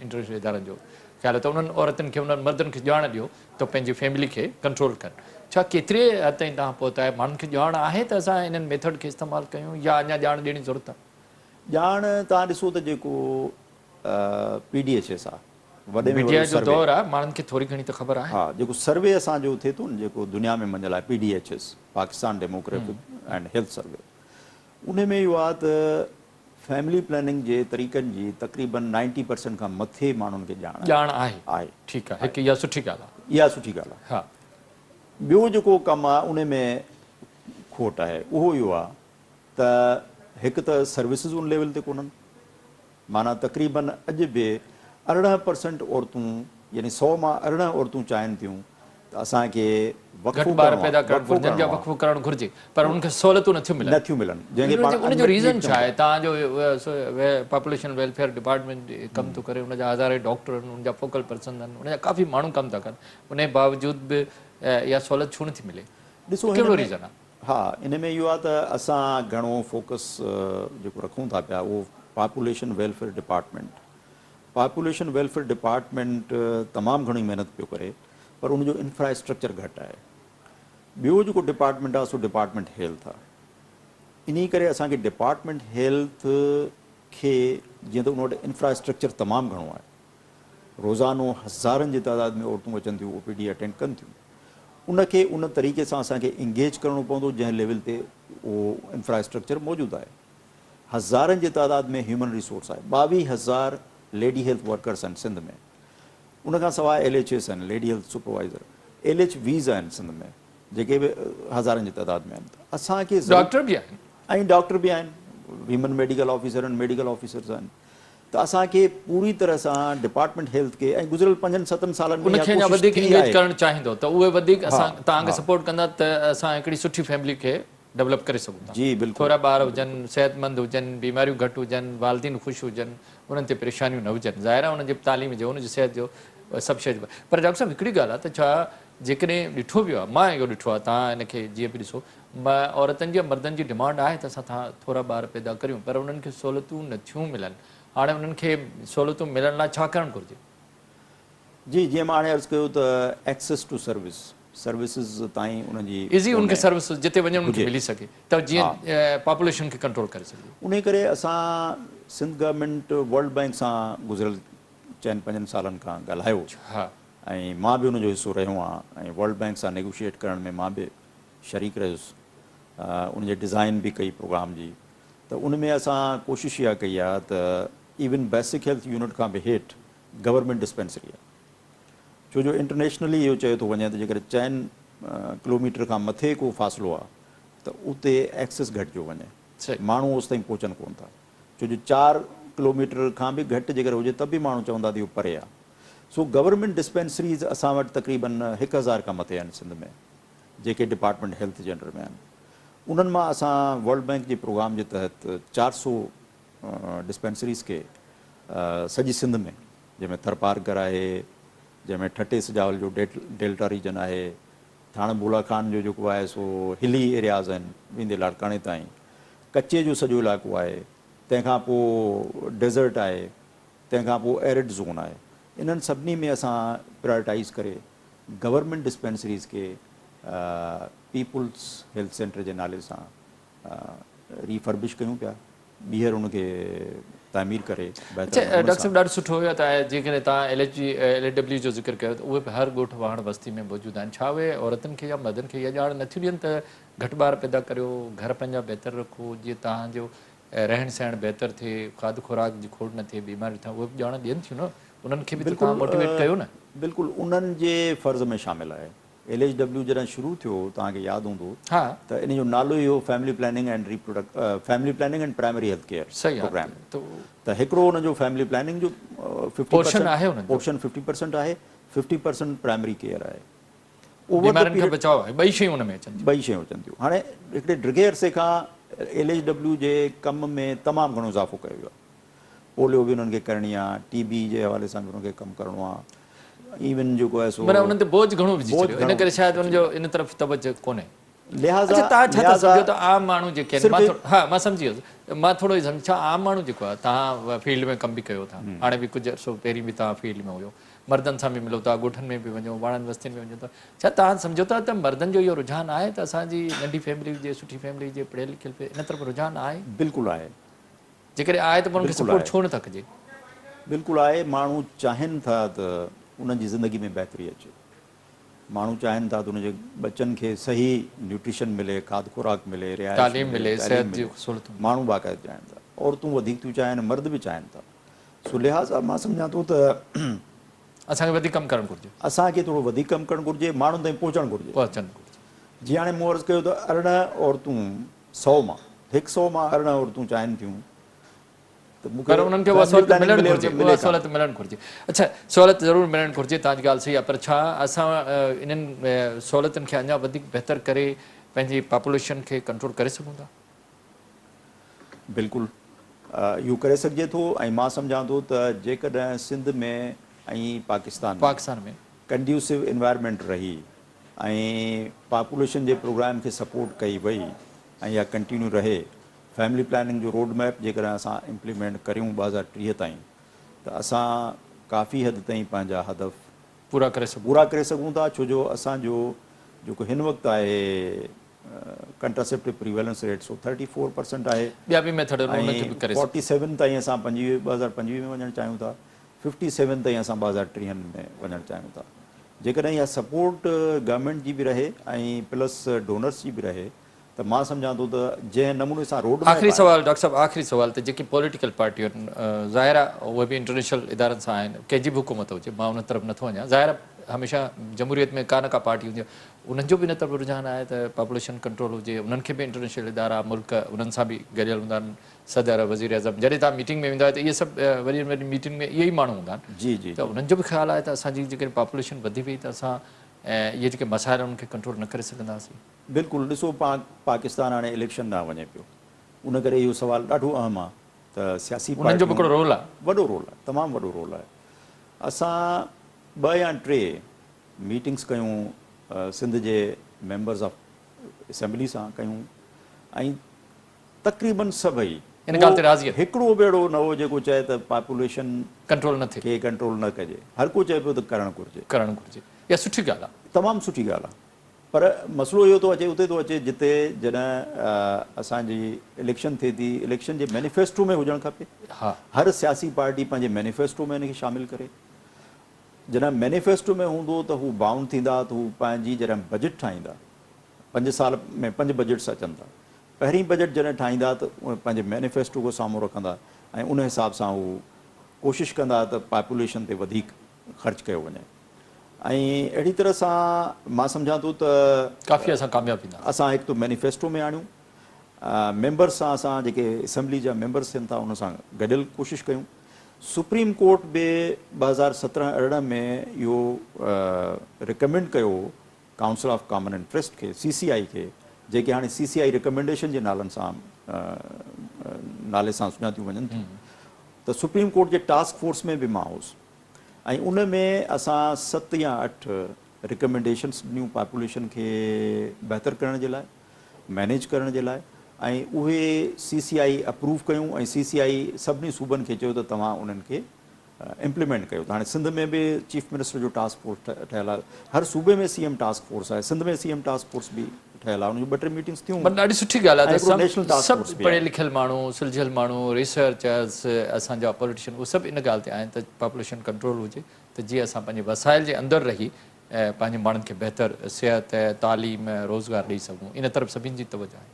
इंटरनेशनल इदारनि जो ख़्यालु आहे त उन्हनि औरतुनि खे, उन्हनि मर्दनि खे ॼाण ॾियो त पंहिंजी फैमिली खे कंट्रोल कनि। छा केतिरे हद ताईं तव्हां पहुता आहे, माण्हुनि खे ॼाण आहे त असां इन्हनि मेथड खे इस्तेमालु कयूं या अञा ॼाण ॾियणी ज़रूरत आहे? ॼाण तव्हां ॾिसो त जेको PDHS आहे, वॾे में मीडिया जो दौरु आहे, माण्हुनि खे थोरी घणी त ख़बर आहे। हा, जेको सर्वे असांजो थिए थो न, जेको दुनिया में मञियल आहे PDHS, Pakistan demographic and health survey, उन में इहो आहे त फैमिली प्लानिंग जे तरीक़नि जी तक़रीबन 90% खां मथे माण्हुनि खे ॼाण आहे। ठीकु आहे, हिकु इहा सुठी ॻाल्हि आहे। इहा सुठी ॻाल्हि आहे। हा, ॿियो जेको कमु आहे उन में खोट आहे, उहो इहो आहे त हिकु त सर्विसिस उन लेवल ते कोन्हनि। माना तक़रीबन अॼु बि 18% औरतूं, यानी 100 मां 18 औरतूं चाहिनि थियूं त असांखे वक़फ़ो करणु घुरिजे, पर उनखे सहूलियतूं नथियूं मिलनि। उनजो रीज़न छा आहे? तव्हांजो पॉपुलेशन वेलफेयर डिपार्टमेंट कमु थो करे, उनजा हज़ारे डॉक्टर आहिनि, उनजा फोकल पर्सन आहिनि, उनजा काफ़ी माण्हू कमु था कनि, उन बावजूद बि इहा सहूलियत छो नथी मिले? ॾिसो कहिड़ो रीज़न आहे? हा, इन में इहो आहे त असां घणो फोकस जेको रखूं था पिया, उहो population welfare department. Population welfare department तमामु घणी महिनत पियो करे, पर उनजो इंफ्रास्ट्रक्चर घटि आहे। ॿियो जेको डिपार्टमेंट आहे सो डिपार्टमेंट हेल्थ आहे। इन करे असांखे डिपार्टमेंट हेल्थ खे, जीअं त उन वटि इंफ्रास्ट्रक्चर तमामु घणो आहे, रोज़ानो हज़ारनि जी तइदाद में औरतूं अचनि थियूं, OPD अटेंड कनि थियूं, उनखे उन तरीक़े सां असांखे इंगेज करिणो पवंदो जंहिं लेवल ते उहो इंफ्रास्ट्रक्चर मौजूदु आहे। हज़ारनि जी तइदाद में ह्यूमन रिसोर्स आहे, 22,000 लेडी हेल्थ वर्कर्स आहिनि सिंध में। उनखां सवाइ LHS आहिनि, लेडी हेल्थ सुपरवाइज़र, LHVs आहिनि सिंध में, जेके बि हज़ारनि जी तइदाद में आहिनि। असांखे डॉक्टर बि आहिनि ऐं डॉक्टर बि आहिनि, वीमन मेडिकल ऑफिसर आहिनि, मेडिकल ऑफिसर्स आहिनि। त त असांखे पूरी तरह सां डिपार्टमेंट हेल्थ खे ऐं गुज़िरियल 5-7 सालनि में उनखे इहा अञा कोशिशि वधीक थी इंगेज आहे। करणु चाहींदो त उहे वधीक असां तव्हांखे हा। सपोर्ट कंदा त असां हिकिड़ी सुठी फैमिली खे डेवलप करे सघूं था। जी बिल्कुलु। थोरा ॿार हुजनि, सेहतमंद हुजनि, बीमारियूं घटि हुजनि, वालदीन ख़ुशि हुजनि, उन्हनि ते परेशानियूं न हुजनि। ज़ाहिर आहे उन्हनि जे तालीम जो, उनजी सिहत जो, सभु शइ जो। पर डॉक्टर साहिबु हिकिड़ी ॻाल्हि आहे त छा जेकॾहिं ॾिठो वियो आहे, मां इहो ॾिठो आहे, तव्हां हिनखे जीअं बि ॾिसो, औरतनि जी मर्दनि जी डिमांड आहे त असां थोरा ॿार पैदा करियूं, पर उन्हनि खे सहूलियतूं नथियूं मिलनि। हाणे उन्हनि खे सहूलियतूं मिलण लाइ छा करणु घुरिजे? जी, जीअं मां हाणे अर्ज़ु कयो त एक्सेस टू सर्विसिस ताईं उनजी इज़ी उनखे सर्विस जिते वञणु उनखे मिली सघे त जीअं पॉपुलेशन खे कंट्रोल करे सघे। उन करे असां सिंध गवर्नमेंट वर्ल्ड बैंक सां गुज़िरियल 4-5 सालनि खां ॻाल्हायो। हा। ऐं मां बि उनजो हिसो रहियो आहियां ऐं वर्ल्ड बैंक सां नेगोशिएट करण में मां बि शरीक रहियुसि। उनजे डिज़ाइन बि कई प्रोग्राम जी। त उन में असां कोशिशि इहा कई आहे त इवन बेसिक हेल्थ यूनिट खां बि हेठि गवर्नमेंट डिस्पेंसरी आहे। छो जो इंटरनेशनली इहो चयो थो वञे त जेकर 4 किलोमीटर खां मथे को फ़ासिलो आहे त उते एक्सेस घटिजो वञे, माण्हू ओसि ताईं पहुचनि कोन था। छो जो 4 किलोमीटर खां बि घटि जेकर हुजे त बि माण्हू चवंदा त इहो परे आहे। सो गवर्नमेंट डिस्पेंसरीज़ असां वटि तक़रीबन 1000 खां मथे आहिनि सिंध में, जेके डिपार्टमेंट हेल्थ जे अंडर में आहिनि। उन्हनि मां असां वर्ल्ड बैंक जे प्रोग्राम जे तहत 400 डिस्पेंसरीज़ खे सॼी सिंध में, जंहिंमें थरपारकर आहे, जंहिंमें ठटे सजावल जो डेल्टा रीजन आहे, थाणे बुलाखान जो जेको आहे सो हिली एरियाज़ आहिनि, वेंदे लाड़काणे ताईं, कच्चे जो सॼो इलाइक़ो आहे, तंहिंखां पोइ डेज़र्ट आहे, तंहिंखां पोइ एरिड ज़ोन आहे। इन्हनि सभिनी में असां प्रायोरिटाइज़ करे गवर्नमेंट डिस्पेंसरीज़ खे पीपुल्स हेल्थ सेंटर जे नाले सां रीफर्बिश कयूं पिया, ॿीहर उनखे तामीर करे। अच्छा डॉक्टर साहिबु, ॾाढो सुठो हुयो त जेकॾहिं तव्हां LHW जो ज़िक्र कयो त उहे बि हर ॻोठ वाहण बस्ती में मौजूदु आहिनि। छा उहे औरतुनि खे या मर्दनि खे इहा ॼाण नथियूं ॾियनि त घटि ॿार पैदा करियो, घर पंहिंजा बहितरु रखो, जीअं तव्हांजो रहण सहण बहितरु थिए, खाद खुराक जी खोड़ न थिए, बीमारियूं थियनि, उहे बि ॼाण ॾियनि थियूं न? उन्हनि खे बि तव्हां मोटिवेट कयो न? बिल्कुलु उन्हनि जे फ़र्ज़ में शामिल आहे। LHW जॾहिं शुरू थियो, तव्हांखे यादि हूंदो त इन जो नालो इहो family planning and primary health care program. त हिकिड़ो हुनजो फैमिली प्लानिंग जो 50% आहे, पोर्शन 50% आहे, 50% प्राइमरी केयर आहे। ॿई शयूं हुन में अचनि थियूं। हाणे हिकिड़े डिघे अरसे खां LHW जे कम में तमामु घणो इज़ाफ़ो कयो वियो आहे। पोलियो बि उन्हनि खे करणी आहे, TB जे हवाले सां बि उन्हनि खे कमु करिणो आहे। इवन जेको आहे सो उन्हनि ते बोझ घणो विझी छॾियो, इन करे शायदि उनजो इन तरफ़ तवजो कोन्हे। लिहाज़ा तव्हां छा था सम्झो त आम माण्हू जेके आहिनि, हा मां सम्झी वियुसि, मां थोरो ई सम्झ, छा आम माण्हू जेको आहे, तव्हां फील्ड में कमु बि कयो था, हाणे बि कुझु अर्सो पहिरीं बि तव्हां फील्ड में हुयो, मर्दनि सां बि मिलो था, ॻोठनि में बि वञो, वाणनि बस्तियुनि में वञो था, छा तव्हां सम्झो था त मर्दनि जो इहो रुझान आहे त असांजी नंढी फैमिली हुजे, सुठी फैमिली हुजे, पढ़ियल लिखियल पे इन तरफ़ रुझान आहे? बिल्कुलु आहे। जेकॾहिं आहे त पोइ उनखे सपोर्ट छो नथा कजे? बिल्कुलु आहे। माण्हू चाहिनि था त उन्हनि जी ज़िंदगी में बहितरी अचे, माण्हू चाहिनि था त उनजे बच्चनि खे सही न्यूट्रिशन मिले, खाद खुराक मिले, तालीम मिले, सिहत जी सहूलियतूं। माण्हू बाक़ाइदा चाहिनि था, औरतूं वधीक थियूं चाहिनि, मर्द बि चाहिनि था। सो लिहाज़ा मां सम्झां थो त असांखे वधीक कमु करणु घुरिजे, असांखे थोरो वधीक कमु करणु घुरिजे, माण्हुनि ताईं पहुचणु घुरिजे। जीअं हाणे मूं अर्ज़ु कयो त 18 औरतूं 100 मां 100 मां 18 औरतूं चाहिनि थियूं पर उन्हनि खे उहा सहूलियत मिलणु घुरिजे, उहा सहूलियत मिलणु घुरिजे। अच्छा, सहूलियत ज़रूरु मिलणु घुरिजे, तव्हांजी ॻाल्हि सही आहे, पर छा असां इन्हनि सहूलियतुनि खे अञा वधीक बहितर करे पंहिंजी पॉपुलेशन खे कंट्रोल करे सघूं था? बिल्कुलु इहो करे सघिजे थो। ऐं मां सम्झां थो त जेकॾहिं सिंध में ऐं पाकिस्तान में कंड्यूसिव इन्वायरमेंट रही ऐं पॉपुलेशन जे प्रोग्राम खे सपोर्ट कई वई ऐं इहा कंटिन्यू रहे, फैमिली प्लानिंग जो रोड मैप जेकॾहिं असां इम्प्लीमेंट करियूं 2030 ताईं, त असां काफ़ी हद ताईं पंहिंजा हदफ़ पूरा करे सघूं था। छो जो असांजो जेको हिन वक़्तु आहे कंट्रासेप्टिव प्रिवेलेंस रेट सो 34% आहे, 47 ताईं असां 2025 में वञणु चाहियूं था, 57 ताईं असां 2030 में वञणु चाहियूं था। जेकॾहिं इहा सपोर्ट गवर्नमेंट जी बि रहे ऐं प्लस डोनर्स जी बि रहे, त मां सम्झां थो त जंहिं नमूने सां रोड आख़िरी सवाल डॉक्टर साहब, आख़िरी सवाल त जेकी पॉलिटिकल पार्टियूं आहिनि, ज़ाहिर आहे उहे बि इंटरनेशनल इदारनि सां आहिनि, कंहिंजी बि हुकूमत हुजे, मां उन तरफ़ नथो वञा, ज़ाहिर हमेशह जमहूरियत में का पार्टी हूंदी आहे उन्हनि जो बि इन तरफ़ रुझान आहे त पॉपुलेशन कंट्रोल हुजे उन्हनि खे बि इंटरनेशनल इदारा मुल्क उन्हनि सां बि गॾियल हूंदा आहिनि सदर वज़ीर अज़म जॾहिं तव्हां मीटिंग में वेंदा आहियो त इहे सभु वरी वरी मीटिंग में इहे ई माण्हू हूंदा आहिनि जी जी त उन्हनि जो बि ख़्यालु आहे त असांजी जेकॾहिं पॉपुलेशन वधी वई त असां इहे जेके मसाइल उन्हनि खे कंट्रोल न करे सघंदासीं बिल्कुलु ॾिसो पाकिस्तान हाणे इलेक्शन ॾांहुं वञे पियो उन करे इहो सुवालु ॾाढो अहम आहे त सियासी उन्हनि जो बि हिकिड़ो रोल आहे वॾो रोल आहे तमामु वॾो रोल आहे असां 2 या 3 मीटिंग्स कयूं सिंध जे मेंबर्स ऑफ असेंबली सां कयूं ऐं तक़रीबन सभई इन ॻाल्हि ते राज़ी आहे हिकिड़ो बि अहिड़ो न हो जेको चए त पॉपुलेशन कंट्रोल न थिए खे कंट्रोल न कजे हर को चए पियो त करणु घुरिजे इहा सुठी ॻाल्हि आहे तमामु सुठी ॻाल्हि आहे पर मसइलो इहो थो अचे उते थो अचे जिते जॾहिं असांजी इलेक्शन थिए थी इलेक्शन जे मैनिफेस्टो में हुजणु खपे हा हर सियासी पार्टी पंहिंजे मैनिफेस्टो में हिन खे शामिलु करे जॾहिं मैनिफेस्टो में हूंदो त हू बाउंड थींदा त हू पंहिंजी जॾहिं बजट ठाहींदा 5 साल में 5 बजट्स अचनि था पहिरीं बजट जॾहिं ठाहींदा त उहे पंहिंजे मैनिफेस्टो को साम्हूं रखंदा ऐं उन हिसाब सां हू कोशिशि कंदा त पॉपुलेशन ते वधीक ख़र्च कयो वञे ऐं अहिड़ी तरह सां मां सम्झां थो त काफ़ी असां कामयाबु थींदा असां हिकु त मैनिफेस्टो में आणियूं मेंबर्स सां असां जेके असेंबली जा मेंबर्स थियनि था उन सां गॾियल कोशिशि कयूं सुप्रीम कोर्ट बि 2017-18 में इहो रिकमेंड कयो काउंसिल ऑफ कॉमन इंट्रस्ट खे CCI खे जेके हाणे CCI रिकमेंडेशन जे नाले सां सुञातियूं वञनि थियूं त सुप्रीम कोर्ट जे टास्क फोर्स में बि मां हुउसि ऐं उन में असां 7 या 8 रिकमेंडेशन्स ॾिनियूं पॉपुलेशन खे बहितर करण जे लाइ मैनेज करण जे लाइ ऐं उहे CCI अप्रूव कयूं ऐं CCI सभिनी सूबनि खे चयो त तव्हां उन्हनि खे इम्प्लीमेंट कयो त हाणे सिंध में बि चीफ मिनिस्टर जो टास्क फोर्स ठहियलु आहे हर सूबे में CM टास्क फोर्स आहे सिंध में CM टास्क फोर्स बि ठहियलु आहे उन जूं 2-3 मीटिंग्स थियूं ॾाढी सुठी ॻाल्हि आहे ऐं नेशनल त टास्क फोर्स सभु बि पढ़ियल लिखियल माण्हू सुलझियल माण्हू रिसर्चर्स असांजा पॉलिटिशियन उहे सभु इन ॻाल्हि ते आहिनि त पॉपुलेशन कंट्रोल हुजे त जीअं असां पंहिंजे वसाइल जे अंदरि रही पंहिंजे माण्हुनि खे बहितर सिहत तालीम रोज़गार ॾेई सघूं इन तरफ़ सभिनी जी तवजो आहे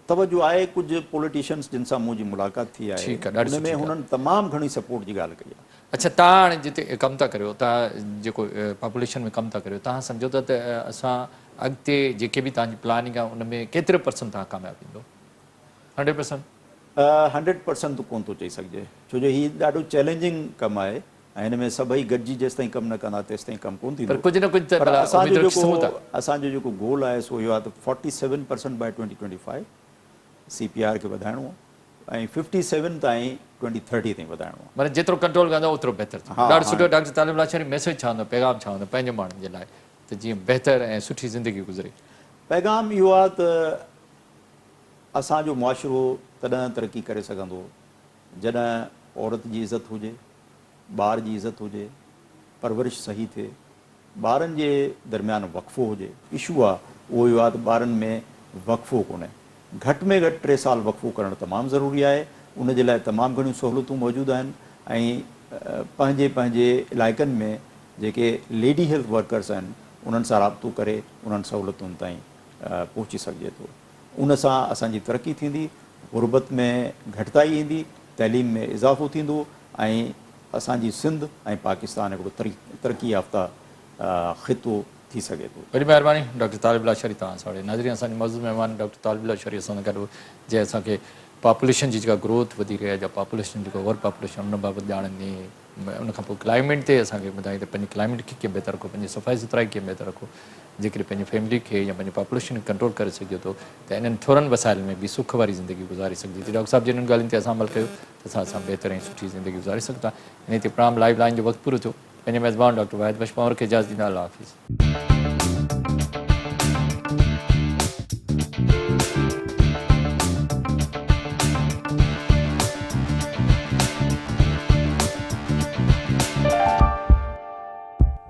तवजो आहे कुझु पॉलिटिशियन्स जिन सां मुंहिंजी मुलाक़ात थी आहे ठीकु आहे, ॾाढी उन में सुठी हुननि तमामु घणी सपोर्ट जी ॻाल्हि कई आहे अच्छा तव्हां हाणे जिते कमु था करियो तव्हां जेको पॉपुलेशन में कमु था करियो तव्हां सम्झो था त असां अॻिते जेके बि तव्हांजी प्लानिंग आहे उन में केतिरे % तव्हां कामयाबु थींदो 100%? 100% त कोन थो चई सघिजे छो जो हीउ ॾाढो चैलेंजिंग कमु आहे ऐं हिन में सभई गॾिजी जेसि ताईं कमु न कंदा तेसि ताईं कमु कोन थींदो पर कुझु न कुझु त पर भला असांजो जेको गोल आहे सो इहो आहे त 47% बाय 2025 CPR खे वधाइणो आहे ऐं 57 ताईं 2030 ताईं वधाइणो आहे माना जेतिरो कंट्रोल कंदा ओतिरो बहितर थींदो ॾाढो सुठो डॉक्टर तालिब लाशानी मैसेज छा हूंदो पैगाम छा हूंदो पंहिंजे माण्हुनि जे लाइ त जीअं बहितर ऐं सुठी ज़िंदगी गुज़रे पैगाम इहो आहे त असांजो मुआशिरो तॾहिं तरक़ी करे सघंदो जॾहिं औरत जी इज़त हुजे ॿार जी इज़त हुजे परवरिश सही थिए ॿारनि जे दरमियान वक़फ़ो हुजे इशू आहे उहो इहो आहे त ॿारनि में वक़फ़ो कोन्हे घटि में घटि 3 साल वक़फ़ो करणु तमामु ज़रूरी आहे उन जे लाइ तमामु घणियूं सहूलियतूं मौजूदु आहिनि ऐं पंहिंजे इलाइक़नि में जेके लेडी हेल्थ वर्कर्स आहिनि उन्हनि सां राब्तो करे उन्हनि सहूलियतुनि ताईं पहुची सघिजे थो उन सां असांजी तरक़ी थींदी गुरबत में घटिताई ईंदी तइलीम में इज़ाफ़ो थींदो ऐं असांजी सिंध ऐं पाकिस्तान हिकिड़ो तरक़ी याफ़्ता ख़ितो थी सघे थो वॾी महिरबानी डॉक्टर तालिब लाशानी तव्हां सां नाज़रीन असांजे मौजूद महिमान डॉक्टर तालिब लाशानी असां सां गॾु जंहिं असांखे पॉपुलेशन जी जेका ग्रोथ वधी रही आहे या पॉपुलेशन जेको ओवर पॉपुलेशन उन बाबति ॼाणनि उन खां पोइ क्लाइमेट ते असांखे ॿुधाई त पंहिंजी क्लाइमेट खे कीअं बहितर रखो पंहिंजी सफ़ाई सुथराई कीअं बहितर रखो जेकॾहिं पंहिंजी फैमिली खे या पंहिंजे पॉपुलेशन खे कंट्रोल करे सघिजे थो त इन्हनि थोरनि वसाइलनि में बि सुख वारी ज़िंदगी गुज़ारे सघिजे थी डॉक्टर साहिब जिन ॻाल्हियुनि ते असां अमल कयो त असां बहितर ऐं सुठी ज़िंदगी गुज़ारे सघूं था इन ते प्रोग्राम लाइव लाइन जो वक़्तु पूरो थियो पंहिंजे मेज़बान डॉक्टर वाहिद बशमावर खे इजाज़त ॾींदा अल्लाह हाफ़िज़